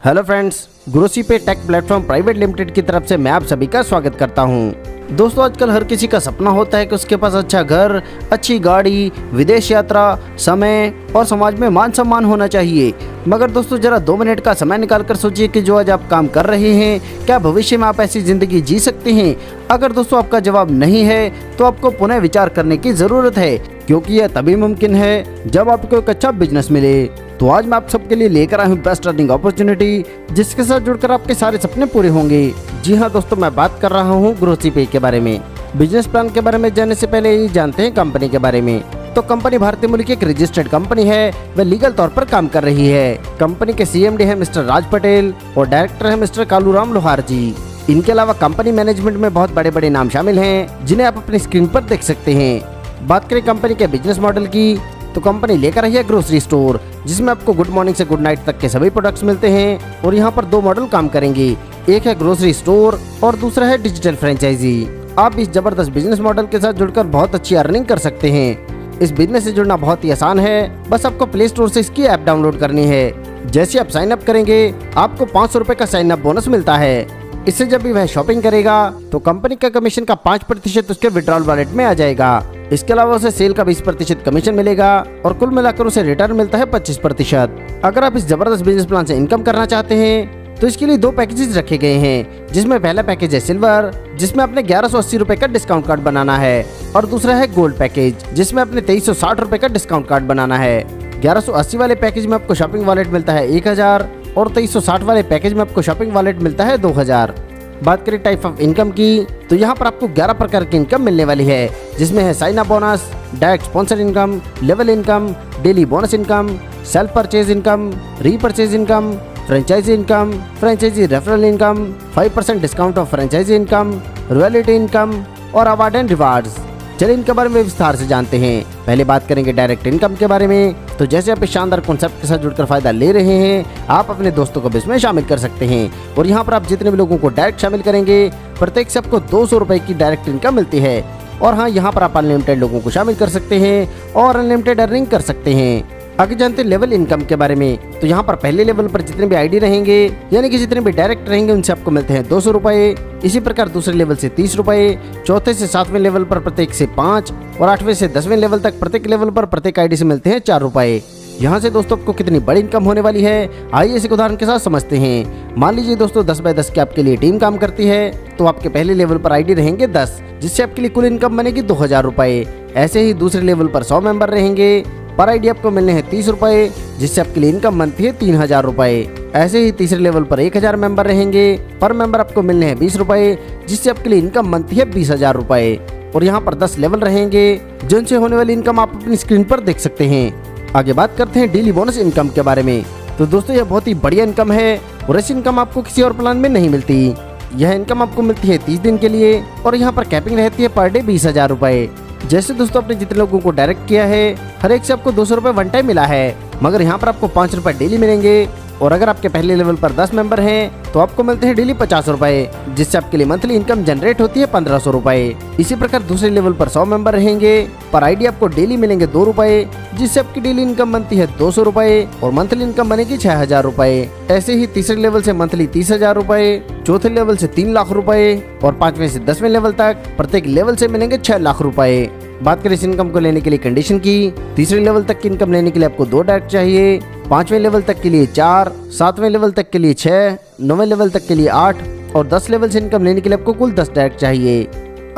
Hello friends, Grossi पे take platform private limited की तरफ से मैं आप सभी का स्वागत करता हूं। दोस्तों, आजकल हर किसी का सपना होता है कि उसके पास अच्छा घर, अच्छी गाड़ी, विदेश यात्रा, समय और समाज में मान सम्मान होना चाहिए। मगर दोस्तों, जरा 2 मिनट का समय निकाल कर सोचिए कि जो आज आप काम कर रहे हैं, क्या भविष्य में आप ऐसी जिंदगी जी सकते हैं? अगर दोस्तों आपका जवाब नहीं है तो आपको पुनः विचार करने की जरूरत है, क्योंकि यह तभी मुमकिन है जब आपको एक अच्छा बिजनेस मिले। तो आज मैं आप सबके लिए लेकर आया हूँ बेस्ट अर्निंग अपॉर्चुनिटी, जिसके साथ जुड़कर आपके सारे सपने पूरे होंगे। जी हाँ दोस्तों, मैं बात कर रहा हूँ ग्रोसी पे के बारे में। बिजनेस प्लान के बारे में जानने से पहले ही जानते हैं कंपनी के बारे में। तो कंपनी भारतीय मूल्य की एक रजिस्टर्ड कंपनी है, वह लीगल तौर पर काम कर रही है। कंपनी के CMD है मिस्टर राज पटेल और डायरेक्टर है मिस्टर कालूराम लोहार जी। इनके अलावा कंपनी मैनेजमेंट में बहुत बड़े बड़े नाम शामिल हैं, जिन्हें आप अपनी स्क्रीन पर देख सकते हैं। बात करें कंपनी के बिजनेस मॉडल की, तो कंपनी लेकर आई है ग्रोसरी स्टोर, जिसमें आपको गुड मॉर्निंग से गुड नाइट तक के सभी प्रोडक्ट्स मिलते हैं। और यहाँ पर 2 मॉडल काम करेंगे, एक है ग्रोसरी स्टोर और दूसरा है डिजिटल फ्रेंचाइजी। आप इस जबरदस्त बिजनेस मॉडल के साथ जुड़कर बहुत अच्छी अर्निंग कर सकते हैं। इस बिजनेस से जुड़ना बहुत ही आसान है, बस आपको प्ले स्टोर से इसकी ऐप डाउनलोड करनी है। जैसे आप साइन अप करेंगे, आपको 500 रुपए का साइन अप बोनस मिलता है। इससे जब भी वह शॉपिंग करेगा तो कंपनी का कमीशन का 5% उसके विड्रॉल वॉलेट में आ जाएगा। इसके अलावा उसे सेल का 20% कमीशन मिलेगा और कुल मिलाकर उसे रिटर्न मिलता है 25%। अगर आप इस जबरदस्त बिजनेस प्लान से इनकम करना चाहते हैं तो इसके लिए 2 पैकेजेस रखे गए हैं, जिसमें पहला पैकेज है सिल्वर, जिसमें अपने 1180 रुपए का डिस्काउंट कार्ड बनाना है, और दूसरा है गोल्ड पैकेज, जिसमें अपने 2360 रुपए का डिस्काउंट कार्ड बनाना है। 1180 वाले पैकेज में आपको शॉपिंग वॉलेट मिलता है 1000 और 2360 वाले पैकेज में आपको शॉपिंग वॉलेट मिलता है 2000। बात करें टाइप ऑफ इनकम की, तो यहाँ पर आपको 11 प्रकार की इनकम मिलने वाली है, जिसमें है sign up bonus, direct sponsor income, level income, daily bonus income, self purchase income, repurchase income, franchise income, franchise referral income, 5% discount of franchise income, royalty income और अवार्ड एंड रिवार्ड्स। चलिए इनके बारे में विस्तार से जानते हैं। पहले बात करेंगे डायरेक्ट इनकम के बारे में। तो जैसे आप इस शानदार कॉन्सेप्ट के साथ जुड़कर फायदा ले रहे हैं, आप अपने दोस्तों को भी इसमें शामिल कर सकते हैं। और यहाँ पर आप जितने भी लोगों को डायरेक्ट शामिल करेंगे, प्रत्येक से आपको 200 रुपए की डायरेक्ट इनकम मिलती है। और हाँ, यहाँ पर आप अनलिमिटेड लोगों को शामिल कर सकते हैं और अनलिमिटेड अर्निंग कर सकते हैं। आगे जानते हैं लेवल इनकम के बारे में। तो यहाँ पर पहले लेवल पर जितने भी ID रहेंगे, यानी कि जितने भी डायरेक्ट रहेंगे, उनसे आपको मिलते हैं 200 रुपए। इसी प्रकार दूसरे लेवल से 30 रुपए, चौथे से 7वें लेवल पर प्रत्येक से 5 और 8वें से 10वें लेवल तक प्रत्येक लेवल पर प्रत्येक ID से मिलते हैं 4 रुपए। यहाँ से दोस्तों आपको कितनी बड़ी इनकम होने वाली है, आइए इस उदाहरण के साथ समझते हैं। मान लीजिए दोस्तों 10 बाय 10 की आपके लिए टीम काम करती है, तो आपके पहले लेवल पर ID रहेंगे 10, जिससे आपके लिए कुल इनकम बनेगी 2000 रुपए। ऐसे ही दूसरे लेवल पर 100 मेंबर रहेंगे, पर ID आपको मिलने हैं 30 रुपए, जिससे आपके लिए इनकम बनती है 3000 रुपए। ऐसे ही तीसरे लेवल पर 1000 मेंबर रहेंगे, पर मेंबर आपको मिलने हैं 20 रुपए, जिससे आपके लिए इनकम बनती है 20,000 रुपए। और यहाँ पर 10 लेवल रहेंगे, जिनसे होने वाली इनकम आप अपनी स्क्रीन पर देख सकते हैं। आगे बात करते हैं डेली बोनस इनकम के बारे में। तो दोस्तों यह बहुत ही बढ़िया इनकम है और ऐसी इनकम आपको किसी और प्लान में नहीं मिलती। यह इनकम आपको मिलती है 30 दिन के लिए और यहाँ पर कैपिंग रहती है पर डे 20,000 रुपए। जैसे दोस्तों आपने जितने लोगों को डायरेक्ट किया है, हर एक से आपको 200 रुपए वन टाइम मिला है, मगर यहाँ पर आपको 5 रुपए डेली मिलेंगे। और अगर आपके पहले लेवल पर 10 मेंबर हैं, तो आपको मिलते हैं डेली 50 रुपए, जिससे आपके लिए मंथली इनकम जनरेट होती है 1500 रुपए। इसी प्रकार दूसरे लेवल पर 100 मेंबर रहेंगे, पर ID आपको डेली मिलेंगे 2 रुपए, जिससे आपकी डेली इनकम बनती है 200 रुपए और मंथली इनकम बनेगी 6000 रुपए। ऐसे ही तीसरे लेवल से मंथली 30,000 रुपए, चौथे लेवल से 3 लाख रुपए और 5वें से 10वें लेवल तक प्रत्येक लेवल से मिलेंगे 6 लाख रुपए। बात करें इस इनकम को लेने के लिए कंडीशन की, तीसरे लेवल तक की इनकम लेने के लिए आपको 2 डायरेक्ट चाहिए, 5वें लेवल तक के लिए 4, 7वें लेवल तक के लिए 6, 9वें लेवल तक के लिए 8 और 10 लेवल से इनकम लेने के लिए आपको कुल 10 डायरेक्ट चाहिए।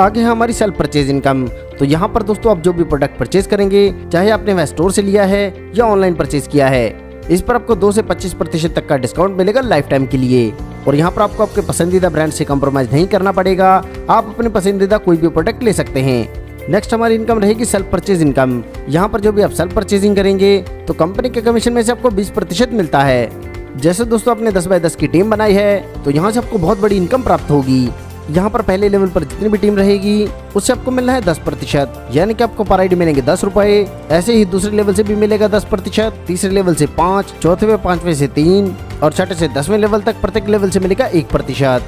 आगे है हमारी सेल्फ परचेज इनकम। तो यहाँ पर दोस्तों आप जो भी प्रोडक्ट परचेज करेंगे, चाहे आपने वह स्टोर से लिया है या ऑनलाइन परचेज किया है, इस पर आपको 2 से 25% तक का डिस्काउंट मिलेगा लाइफ टाइम के लिए। और यहाँ पर आपको आपके पसंदीदा ब्रांड से कॉम्प्रोमाइज नहीं करना पड़ेगा, आप अपने पसंदीदा कोई भी प्रोडक्ट ले सकते हैं। नेक्स्ट हमारी इनकम रहेगी सेल्फ परचेज इनकम। यहाँ पर जो भी आप सेल्फ परचेजिंग करेंगे, तो कंपनी के कमीशन में से आपको 20% मिलता है। जैसे दोस्तों आपने 10 बाय 10 की टीम बनाई है, तो यहाँ से आपको बहुत बड़ी इनकम प्राप्त होगी। यहाँ पर पहले लेवल पर जितनी भी टीम रहेगी, उससे आपको मिलना है 10%, यानी कि आपको पर ID मिलेंगे 10 रुपए। ऐसे ही दूसरे लेवल से भी मिलेगा 10%, तीसरे लेवल से 5, चौथे 5वें से 3 और छठे से 10वें लेवल तक प्रत्येक लेवल से मिलेगा 1%।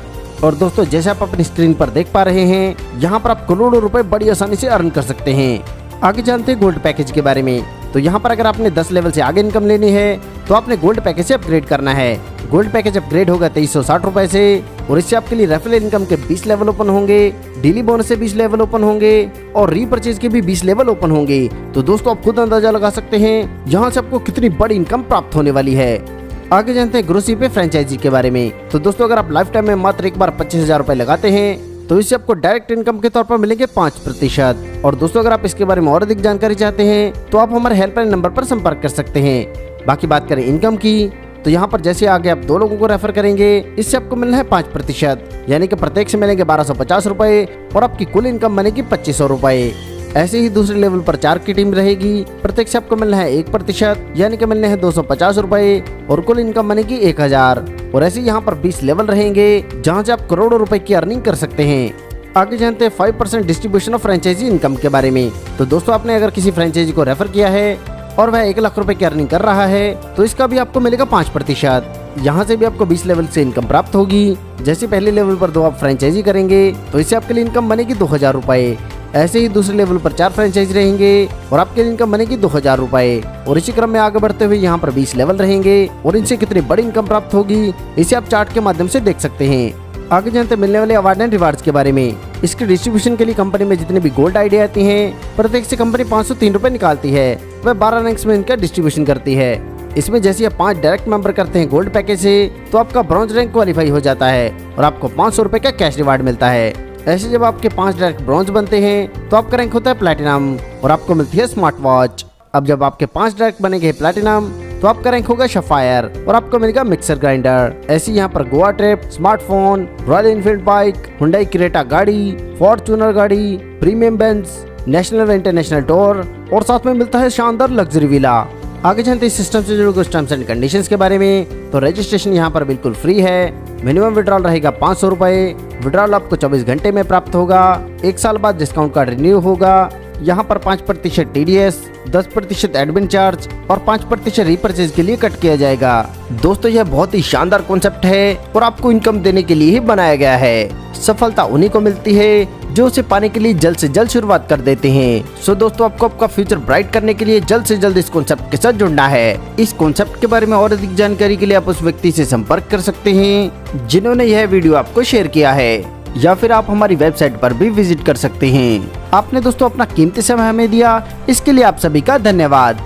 और दोस्तों जैसे आप अपनी स्क्रीन पर देख पा रहे हैं, यहाँ पर आप करोड़ों रुपए बड़ी आसानी से अर्न कर सकते हैं। आगे जानते हैं गोल्ड पैकेज के बारे में। तो यहाँ पर अगर आपने 10 लेवल से आगे इनकम लेनी है तो आपने गोल्ड पैकेज से अपग्रेड करना है। गोल्ड पैकेज अपग्रेड होगा 2360 रुपए से और इससे आपके लिए रेफरल इनकम के 20 लेवल ओपन होंगे, डेली बोनस से 20 लेवल ओपन होंगे और रीपरचेज के भी 20 लेवल ओपन होंगे। तो दोस्तों आप खुद अंदाजा लगा सकते हैं यहाँ से आपको कितनी बड़ी इनकम प्राप्त होने वाली है। आगे जानते हैं ग्रोसी पे फ्रेंचाइजी के बारे में। तो दोस्तों अगर आप लाइफ टाइम में मात्र एक बार 25,000 रुपए लगाते हैं तो इससे आपको डायरेक्ट इनकम के तौर पर मिलेंगे 5%। और दोस्तों अगर आप इसके बारे में और अधिक जानकारी चाहते हैं तो आप हमारे हेल्पलाइन नंबर पर संपर्क कर सकते हैं। बाकी बात करें इनकम की तो यहाँ पर जैसे आगे आप 2 लोगों को रेफर करेंगे इससे आपको मिलना है 5%, यानी कि प्रत्येक से मिलेंगे 1250 रुपए और आपकी कुल इनकम बनेगी 2500 रुपए। ऐसे ही दूसरे लेवल पर 4 की टीम रहेगी, प्रत्येक से आपको मिलना है 1%, यानी कि मिलने हैं 250 रुपए और कुल इनकम बनेगी 1000। और ऐसे यहाँ पर 20 लेवल रहेंगे जहाँ से आप करोड़ों रुपए की अर्निंग कर सकते हैं। आगे जानते हैं 5% डिस्ट्रीब्यूशन ऑफ फ्रेंचाइजी इनकम के बारे में। तो दोस्तों आपने अगर किसी फ्रेंचाइजी को रेफर किया है और वह 1 लाख रुपए की अर्निंग कर रहा है तो इसका भी आपको मिलेगा 5%। यहाँ से भी आपको 20 लेवल से इनकम प्राप्त होगी। जैसे पहले लेवल पर 2 आप फ्रेंचाइजी करेंगे तो इससे आपके लिए इनकम बनेगी 2000 रुपए। ऐसे ही दूसरे लेवल पर 4 फ्रेंचाइजी रहेंगे और आपके लिए इनकम बनेगी 2000 रुपए। और इसी क्रम में आगे बढ़ते हुए यहाँ पर 20 लेवल रहेंगे और इनसे कितनी बड़ी इनकम प्राप्त होगी इसे आप चार्ट के माध्यम से देख सकते हैं। आगे जानते मिलने वाले अवार्ड एंड रिवार्ड्स के बारे में। इसके डिस्ट्रीब्यूशन के लिए कंपनी में जितने भी गोल्ड आईडी आती हैं प्रत्येक से कंपनी 503 रुपए निकालती है। वह 12 रैंक्स में इनका डिस्ट्रीब्यूशन करती है। इसमें जैसे आप 5 डायरेक्ट मेंबर करते हैं गोल्ड पैकेज से तो आपका ब्रॉन्ज रैंक क्वालिफाई हो जाता है और आपको 500 रुपए का कैश रिवार्ड मिलता है। ऐसे जब आपके 5 डायरेक्ट ब्रॉन्ज बनते हैं तो आपका रैंक होता है प्लैटिनम और आपको मिलती है स्मार्ट वॉच। अब जब आपके 5 डायरेक्ट बनेंगे प्लैटिनम तो आपका रैंक होगा सफायर और आपको मिलेगा मिक्सर ग्राइंडर। ऐसे यहाँ पर Goa trip, smartphone, royal Enfield bike, Hyundai Creta गाड़ी, फॉर्च्यूनर गाड़ी, प्रीमियम बेंज, नेशनल व इंटरनेशनल टूर और साथ में मिलता है शानदार लग्जरी विला। आगे जानते हैं सिस्टम से जुड़े कुछ टर्म्स एंड कंडीशंस के बारे में। तो रजिस्ट्रेशन यहाँ पर बिल्कुल फ्री है। मिनिमम विड्रॉल रहेगा 500 रुपए। विड्रॉल आपको 24 घंटे में प्राप्त होगा। 1 साल बाद डिस्काउंट कार्ड रिन्यू होगा। यहाँ पर 5% TDS, 10% एडमिन चार्ज और 5% रीपरचेज के लिए कट किया जाएगा। दोस्तों यह बहुत ही शानदार कॉन्सेप्ट है और आपको इनकम देने के लिए ही बनाया गया है। सफलता उन्हीं को मिलती है जो उसे पाने के लिए जल्द से जल्द शुरुआत कर देते हैं। सो दोस्तों आपको आपका फ्यूचर ब्राइट करने के लिए जल्द से जल्द इस कॉन्सेप्ट के साथ जुड़ना है। इस कॉन्सेप्ट के बारे में और अधिक जानकारी के लिए आप उस व्यक्ति से संपर्क कर सकते हैं जिन्होंने यह वीडियो आपको शेयर किया है, या फिर आप हमारी वेबसाइट पर भी विजिट कर सकते हैं। आपने दोस्तों अपना कीमती समय हमें दिया, इसके लिए आप सभी का धन्यवाद।